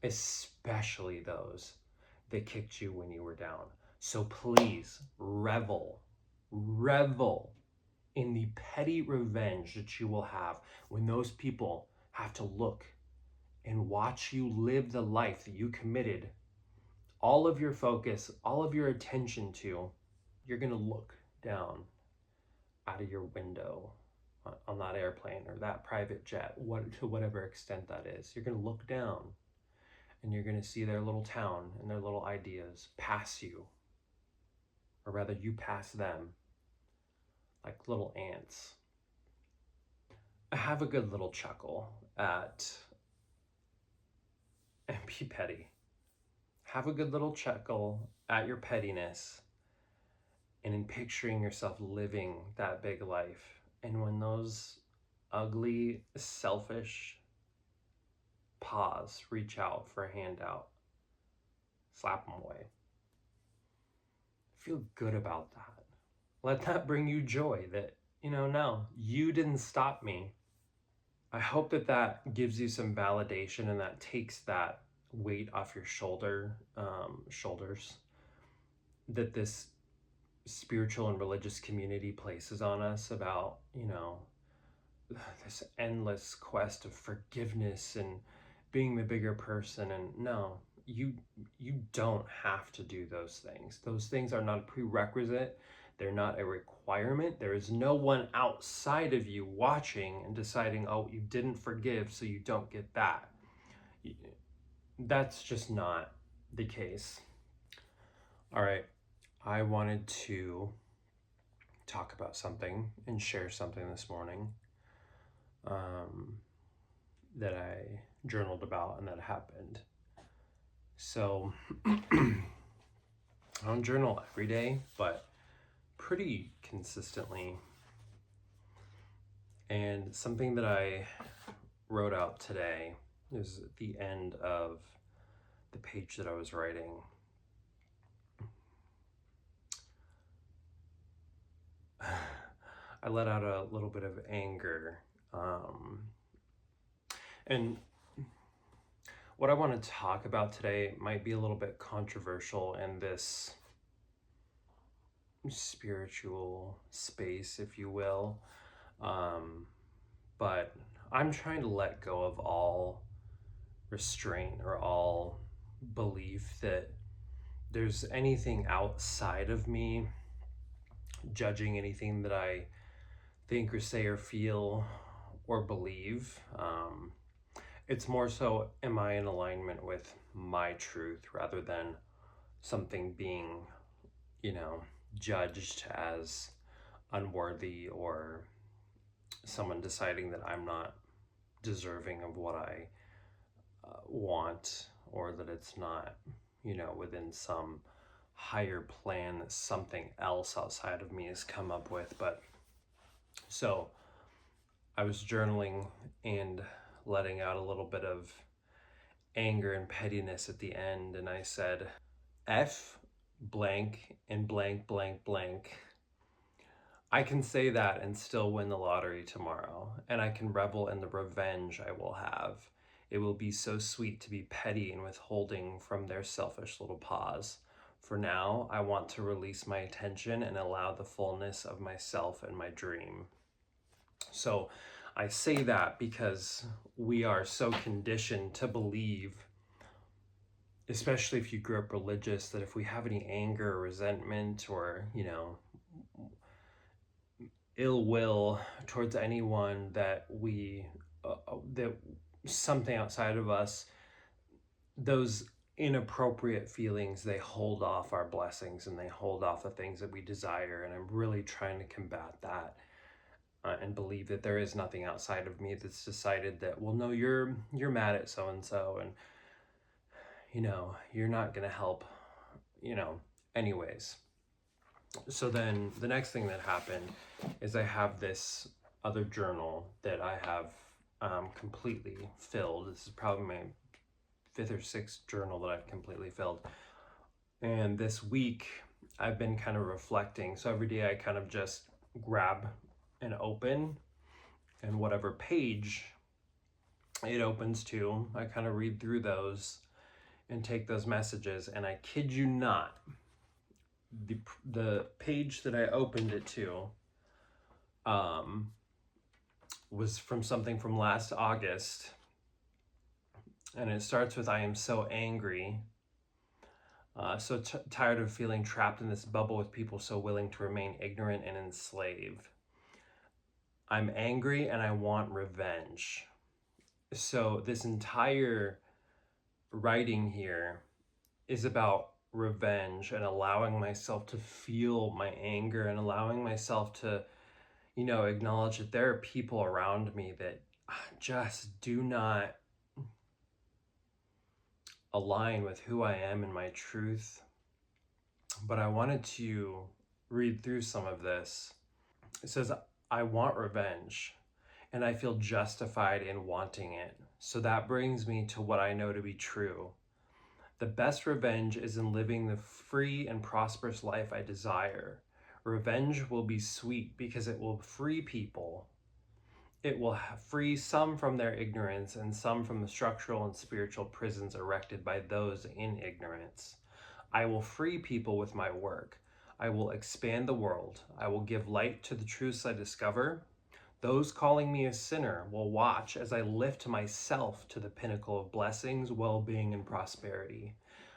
especially those that kicked you when you were down. So please revel in the petty revenge that you will have when those people have to look and watch you live the life that you committed all of your focus, all of your attention to. You're going to look down out of your window on that airplane or that private jet, to whatever extent that is. You're going to look down and you're going to see their little town and their little ideas pass you, or rather you pass them like little ants. Have a good little chuckle at, and be petty. Have a good little chuckle at your pettiness and in picturing yourself living that big life. And when those ugly, selfish paws reach out for a handout, slap them away. Feel good about that. Let that bring you joy that, no, you didn't stop me. I hope that that gives you some validation and that takes that weight off your shoulders that this spiritual and religious community places on us about, this endless quest of forgiveness and being the bigger person. And no, you don't have to do those things. Those things are not a prerequisite. They're not a requirement. There is no one outside of you watching and deciding, oh, you didn't forgive, so you don't get that. That's just not the case. All right, I wanted to talk about something and share something this morning that I journaled about and that happened. So I don't journal every day, but pretty consistently. And something that I wrote out today is at the end of the page that I was writing. I let out a little bit of anger. And what I want to talk about today might be a little bit controversial in this spiritual space, if you will. But I'm trying to let go of all restraint or all belief that there's anything outside of me judging anything that I think or say or feel or believe. It's more so, am I in alignment with my truth rather than something being, judged as unworthy, or someone deciding that I'm not deserving of what I want, or that it's not, within some higher plan that something else outside of me has come up with. But so I was journaling and letting out a little bit of anger and pettiness at the end, and I said, F blank and blank blank blank. I can say that and still win the lottery tomorrow, and I can revel in the revenge I will have. It will be so sweet to be petty and withholding from their selfish little paws. For now, I want to release my attention and allow the fullness of myself and my dream. So I say that because we are so conditioned to believe, especially if you grew up religious, that if we have any anger or resentment or, ill will towards anyone, that that something outside of us, those inappropriate feelings, they hold off our blessings and they hold off the things that we desire. And I'm really trying to combat that and believe that there is nothing outside of me that's decided that, well, no, you're mad at so and so, and you're not gonna help, anyways. So then the next thing that happened is I have this other journal that I have completely filled. This is probably my 5th or 6th journal that I've completely filled. And this week I've been kind of reflecting. So every day I kind of just grab and open, and whatever page it opens to, I kind of read through those and take those messages. And I kid you not, the page that I opened it to was from something from last August. And it starts with, "I am so angry. So tired of feeling trapped in this bubble with people so willing to remain ignorant and enslaved. I'm angry and I want revenge." So this entire writing here is about revenge and allowing myself to feel my anger and allowing myself to, acknowledge that there are people around me that just do not align with who I am and my truth. But I wanted to read through some of this. It says, "I want revenge, and I feel justified in wanting it. So that brings me to what I know to be true. The best revenge is in living the free and prosperous life I desire. Revenge will be sweet because it will free people. It will free some from their ignorance and some from the structural and spiritual prisons erected by those in ignorance. I will free people with my work. I will expand the world. I will give light to the truths I discover. Those calling me a sinner will watch as I lift myself to the pinnacle of blessings, well-being, and prosperity.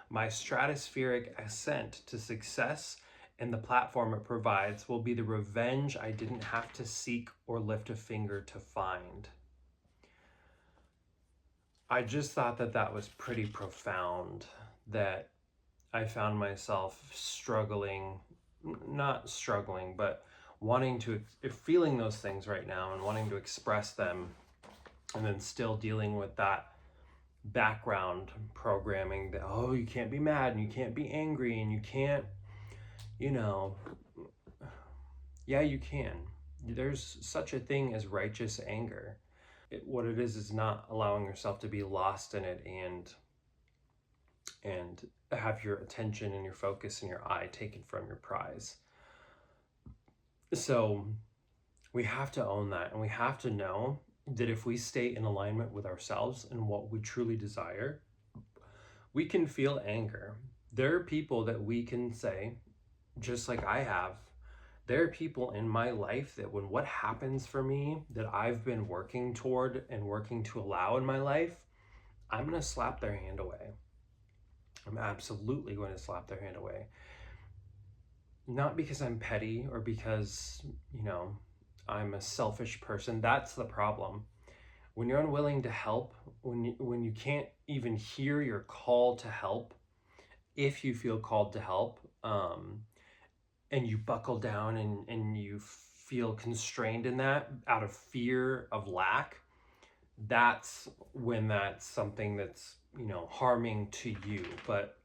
My stratospheric ascent to success and the platform it provides will be the revenge I didn't have to seek or lift a finger to find." I just thought that that was pretty profound, that I found myself struggling, not struggling, but wanting to, feeling those things right now and wanting to express them, and then still dealing with that background programming that, oh, you can't be mad and you can't be angry and you can't, you know, yeah, you can. There's such a thing as righteous anger. What it is not allowing yourself to be lost in it and have your attention and your focus and your eye taken from your prize. So we have to own that, and we have to know that if we stay in alignment with ourselves and what we truly desire, we can feel anger. There are people that we can say, just like I have, there are people in my life that when what happens for me that I've been working toward and working to allow in my life, I'm going to slap their hand away. I'm absolutely going to slap their hand away. Not because I'm petty or because, I'm a selfish person. That's the problem. When you're unwilling to help, when you can't even hear your call to help, if you feel called to help, and you buckle down and you feel constrained in that out of fear of lack, that's when that's something that's, harming to you. But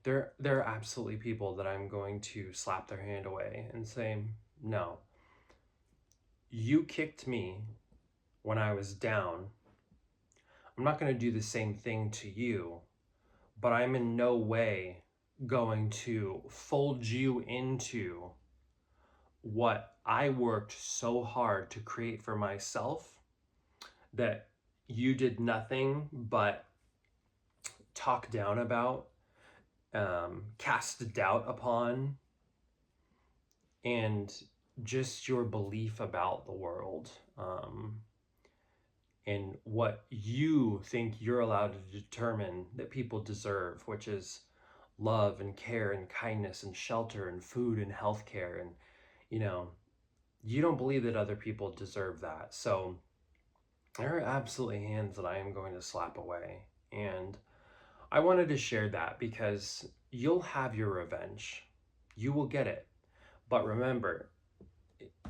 there are absolutely people that I'm going to slap their hand away and say, "No, you kicked me when I was down. I'm not going to do the same thing to you, but I'm in no way going to fold you into what I worked so hard to create for myself that you did nothing but talk down about, cast doubt upon, and just your belief about the world, and what you think you're allowed to determine that people deserve, which is love and care and kindness and shelter and food and healthcare. And, you don't believe that other people deserve that. So there are absolutely hands that I am going to slap away. And I wanted to share that because you'll have your revenge. You will get it. But remember,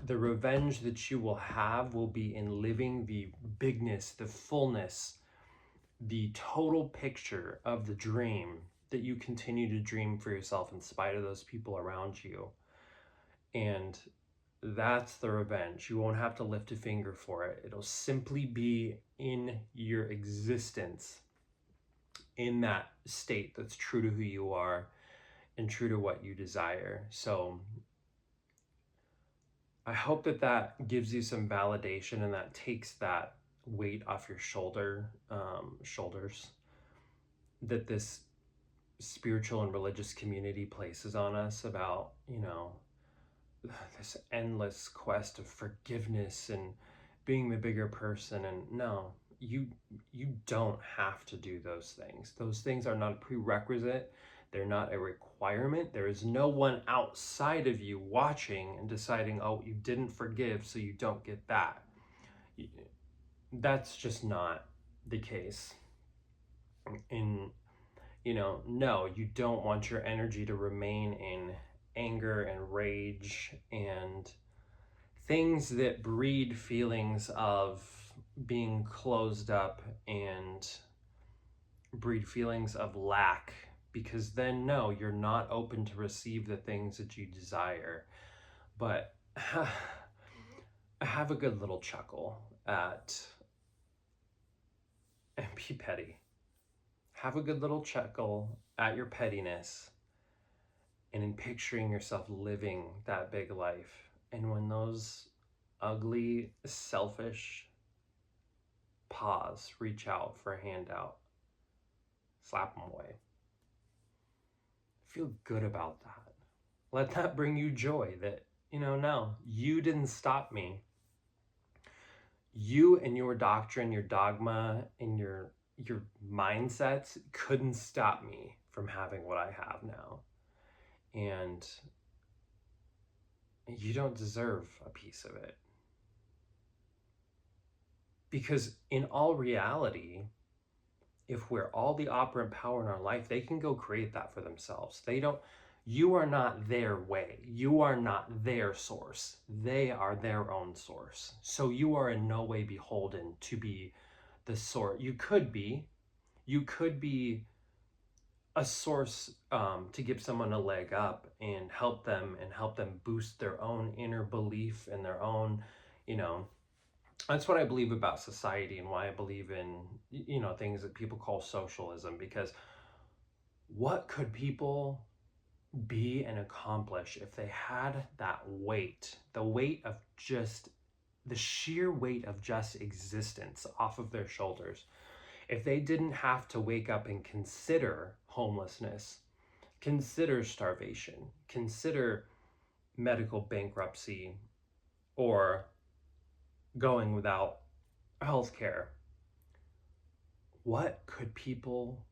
the revenge that you will have will be in living the bigness, the fullness, the total picture of the dream that you continue to dream for yourself in spite of those people around you. And that's the revenge. You won't have to lift a finger for it. It'll simply be in your existence, in that state that's true to who you are and true to what you desire. So I hope that that gives you some validation and that takes that weight off your shoulders. that this spiritual and religious community places on us about, this endless quest of forgiveness and being the bigger person. And no, you don't have to do those things. Those things are not a prerequisite. They're not a requirement. There is no one outside of you watching and deciding, oh, you didn't forgive, so you don't get that. That's just not the case. And no, you don't want your energy to remain in anger and rage and things that breed feelings of being closed up and breed feelings of lack, because then no, you're not open to receive the things that you desire. But have a good little chuckle at and be petty. Have a good little chuckle at your pettiness and in picturing yourself living that big life. And when those ugly, selfish paws reach out for a handout, slap them away. Feel good about that. Let that bring you joy that, no, you didn't stop me. You and your doctrine, your dogma, and your mindsets couldn't stop me from having what I have now. And you don't deserve a piece of it. Because in all reality, if we're all the operant power in our life, they can go create that for themselves. You are not their way. You are not their source. They are their own source. So you are in no way beholden to be the source. You could be a source to give someone a leg up and help them boost their own inner belief and their own, that's what I believe about society and why I believe in, things that people call socialism. Because what could people be and accomplish if they had that weight, the sheer weight of just existence off of their shoulders? If they didn't have to wake up and consider homelessness, consider starvation, consider medical bankruptcy, or going without health care, what could people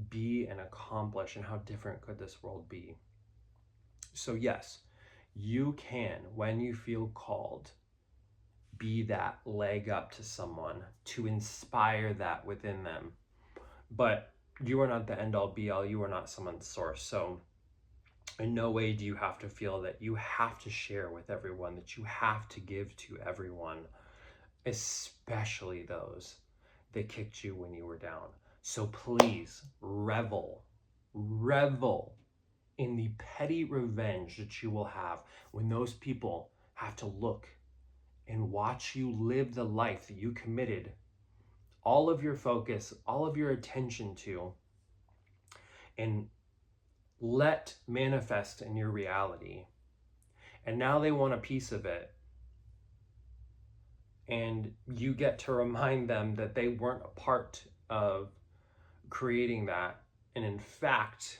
be and accomplish, and how different could this world be? So yes, you can, when you feel called, be that leg up to someone to inspire that within them. But you are not the end all be all. You are not someone's source. So in no way do you have to feel that you have to share with everyone, that you have to give to everyone, especially those that kicked you when you were down. So please revel in the petty revenge that you will have when those people have to look and watch you live the life that you committed all of your focus, all of your attention to, and let manifest in your reality. And now they want a piece of it. And you get to remind them that they weren't a part of creating that. And in fact,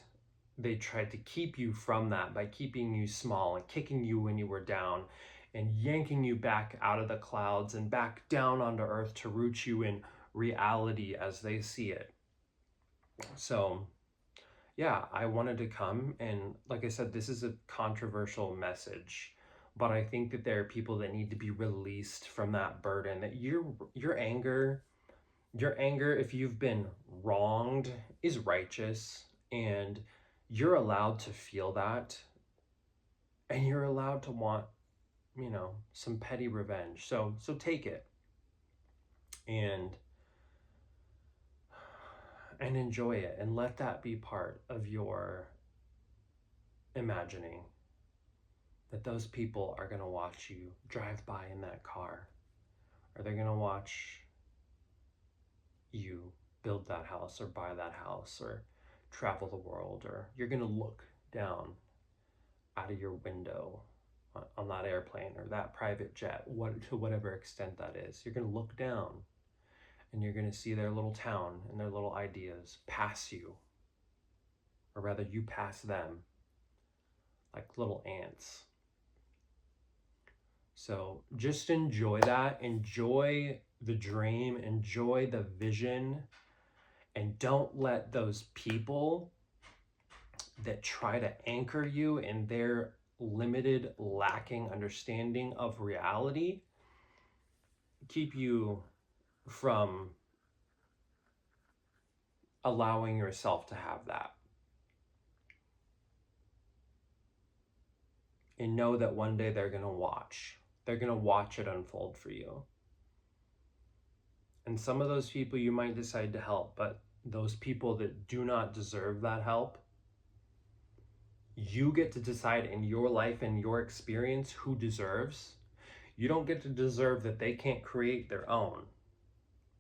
they tried to keep you from that by keeping you small and kicking you when you were down and yanking you back out of the clouds and back down onto earth to root you in reality as they see it. So yeah, I wanted to come, and like I said, this is a controversial message, but I think that there are people that need to be released from that burden, that your anger, if you've been wronged, is righteous, and you're allowed to feel that, and you're allowed to want, some petty revenge. So take it and enjoy it, and let that be part of your imagining, that those people are going to watch you drive by in that car, or they're going to watch you build that house or buy that house or travel the world, or you're going to look down out of your window on that airplane or that private jet, to whatever extent that is. You're going to look down And you're going to see their little town and their little ideas pass you, or rather you pass them, like little ants. So just enjoy that. Enjoy the dream. Enjoy the vision. And don't let those people that try to anchor you in their limited, lacking understanding of reality keep you from allowing yourself to have that. And know that one day they're going to watch. They're going to watch it unfold for you. And some of those people you might decide to help, but those people that do not deserve that help, you get to decide in your life and your experience who deserves. You don't get to deserve that they can't create their own,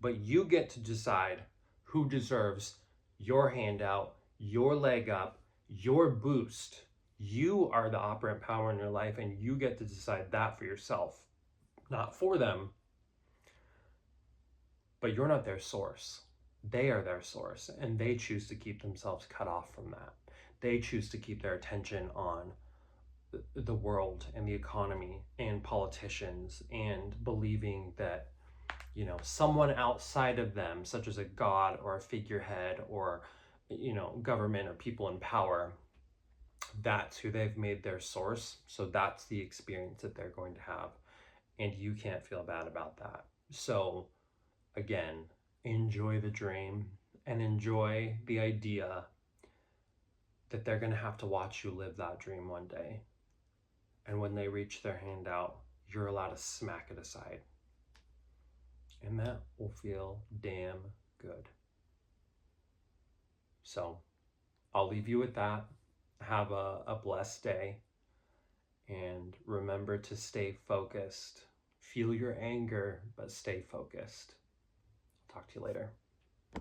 but you get to decide who deserves your handout, your leg up, your boost. You are the operant power in your life, and you get to decide that for yourself, not for them. But you're not their source. They are their source, and they choose to keep themselves cut off from that. They choose to keep their attention on the world and the economy and politicians and believing that, you know, someone outside of them, such as a god or a figurehead or, you know, government or people in power, that's who they've made their source. So that's the experience that they're going to have. And you can't feel bad about that. So again, enjoy the dream and enjoy the idea that they're going to have to watch you live that dream one day. And when they reach their hand out, you're allowed to smack it aside. And that will feel damn good. So I'll leave you with that. Have a blessed day. And remember to stay focused. Feel your anger, but stay focused. Talk to you later.